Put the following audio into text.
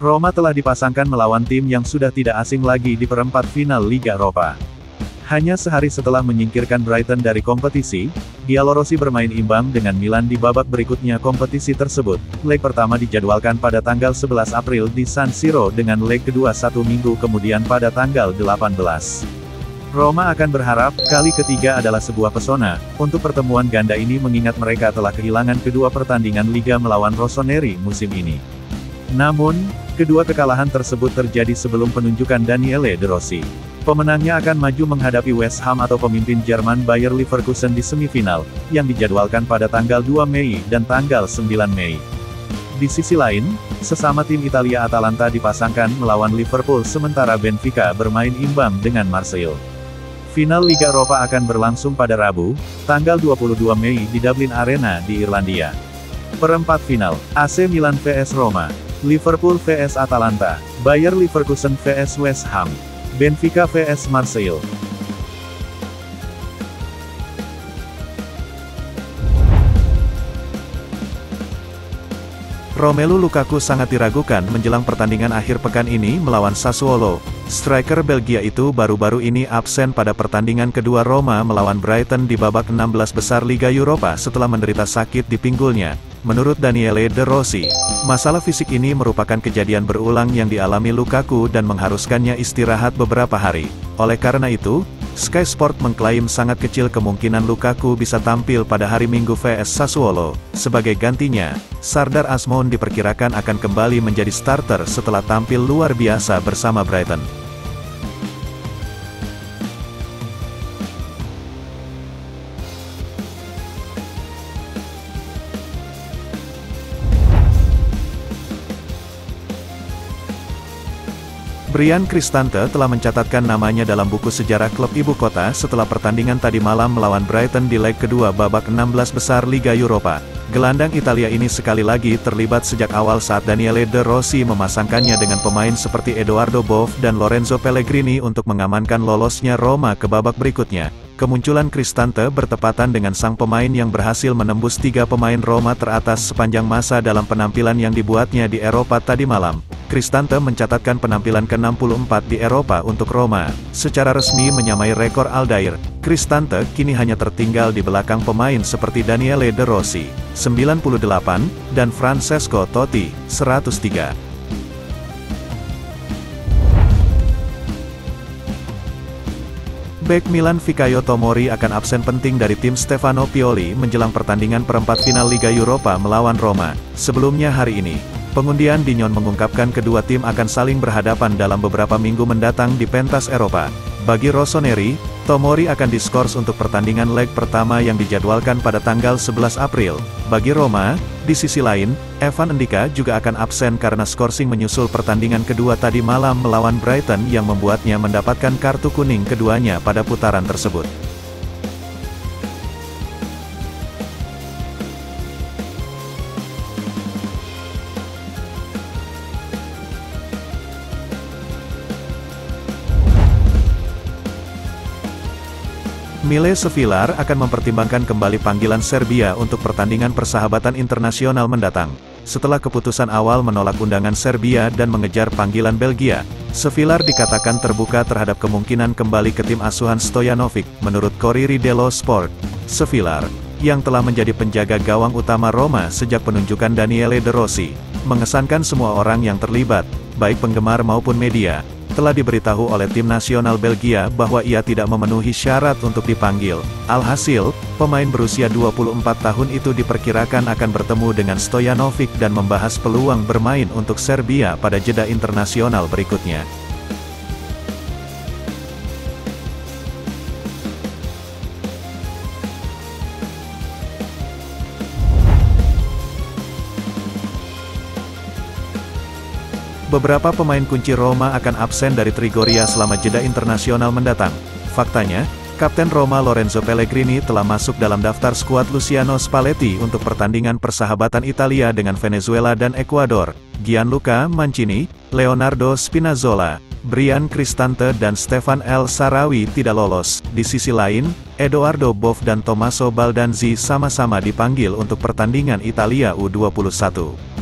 Roma telah dipasangkan melawan tim yang sudah tidak asing lagi di perempat final Liga Eropa. Hanya sehari setelah menyingkirkan Brighton dari kompetisi, Giallorossi bermain imbang dengan Milan di babak berikutnya kompetisi tersebut. Leg pertama dijadwalkan pada tanggal 11 April di San Siro dengan leg kedua 1 minggu kemudian pada tanggal 18. Roma akan berharap, kali ketiga adalah sebuah pesona, untuk pertemuan ganda ini mengingat mereka telah kehilangan kedua pertandingan Liga melawan Rossoneri musim ini. Namun, kedua kekalahan tersebut terjadi sebelum penunjukan Daniele De Rossi. Pemenangnya akan maju menghadapi West Ham atau pemimpin Jerman Bayer Leverkusen di semifinal, yang dijadwalkan pada tanggal 2 Mei dan tanggal 9 Mei. Di sisi lain, sesama tim Italia Atalanta dipasangkan melawan Liverpool sementara Benfica bermain imbang dengan Marseille. Final Liga Eropa akan berlangsung pada Rabu, tanggal 22 Mei di Dublin Arena di Irlandia. Perempat final, AC Milan vs Roma, Liverpool vs Atalanta, Bayer Leverkusen vs West Ham, Benfica vs Marseille. Romelu Lukaku sangat diragukan menjelang pertandingan akhir pekan ini melawan Sassuolo. Striker Belgia itu baru-baru ini absen pada pertandingan kedua Roma melawan Brighton di babak 16 besar Liga Eropa setelah menderita sakit di pinggulnya. Menurut Daniele De Rossi, masalah fisik ini merupakan kejadian berulang yang dialami Lukaku dan mengharuskannya istirahat beberapa hari. Oleh karena itu, Sky Sport mengklaim sangat kecil kemungkinan Lukaku bisa tampil pada hari Minggu vs Sassuolo. Sebagai gantinya, Sardar Azmoun diperkirakan akan kembali menjadi starter setelah tampil luar biasa bersama Brighton. Bryan Cristante telah mencatatkan namanya dalam buku sejarah klub ibu kota setelah pertandingan tadi malam melawan Brighton di leg kedua babak 16 besar Liga Eropa. Gelandang Italia ini sekali lagi terlibat sejak awal saat Daniele De Rossi memasangkannya dengan pemain seperti Edoardo Boff dan Lorenzo Pellegrini untuk mengamankan lolosnya Roma ke babak berikutnya. Kemunculan Cristante bertepatan dengan sang pemain yang berhasil menembus 3 pemain Roma teratas sepanjang masa dalam penampilan yang dibuatnya di Eropa tadi malam. Cristante mencatatkan penampilan ke-64 di Eropa untuk Roma, secara resmi menyamai rekor Aldair. Cristante kini hanya tertinggal di belakang pemain seperti Daniele De Rossi, 98, dan Francesco Totti, 103. Bek Milan Fikayo Tomori akan absen penting dari tim Stefano Pioli menjelang pertandingan perempat final Liga Eropa melawan Roma. Sebelumnya hari ini, pengundian Dinyon mengungkapkan kedua tim akan saling berhadapan dalam beberapa minggu mendatang di pentas Eropa. Bagi Rossoneri, Tomori akan diskors untuk pertandingan leg pertama yang dijadwalkan pada tanggal 11 April. Bagi Roma, di sisi lain, Evan Ndika juga akan absen karena skorsing menyusul pertandingan kedua tadi malam melawan Brighton yang membuatnya mendapatkan kartu kuning keduanya pada putaran tersebut. Mile Sevilar akan mempertimbangkan kembali panggilan Serbia untuk pertandingan persahabatan internasional mendatang. Setelah keputusan awal menolak undangan Serbia dan mengejar panggilan Belgia, Sevilar dikatakan terbuka terhadap kemungkinan kembali ke tim asuhan Stojanovic, menurut Corriere dello Sport. Sevilar, yang telah menjadi penjaga gawang utama Roma sejak penunjukan Daniele De Rossi, mengesankan semua orang yang terlibat, baik penggemar maupun media, telah diberitahu oleh tim nasional Belgia bahwa ia tidak memenuhi syarat untuk dipanggil. Alhasil, pemain berusia 24 tahun itu diperkirakan akan bertemu dengan Stojanovic dan membahas peluang bermain untuk Serbia pada jeda internasional berikutnya. Beberapa pemain kunci Roma akan absen dari Trigoria selama jeda internasional mendatang. Faktanya, Kapten Roma Lorenzo Pellegrini telah masuk dalam daftar skuad Luciano Spalletti untuk pertandingan persahabatan Italia dengan Venezuela dan Ekuador. Gianluca Mancini, Leonardo Spinazzola, Bryan Cristante dan Stefan El Shaarawy tidak lolos. Di sisi lain, Edoardo Boff dan Tommaso Baldanzi sama-sama dipanggil untuk pertandingan Italia U21.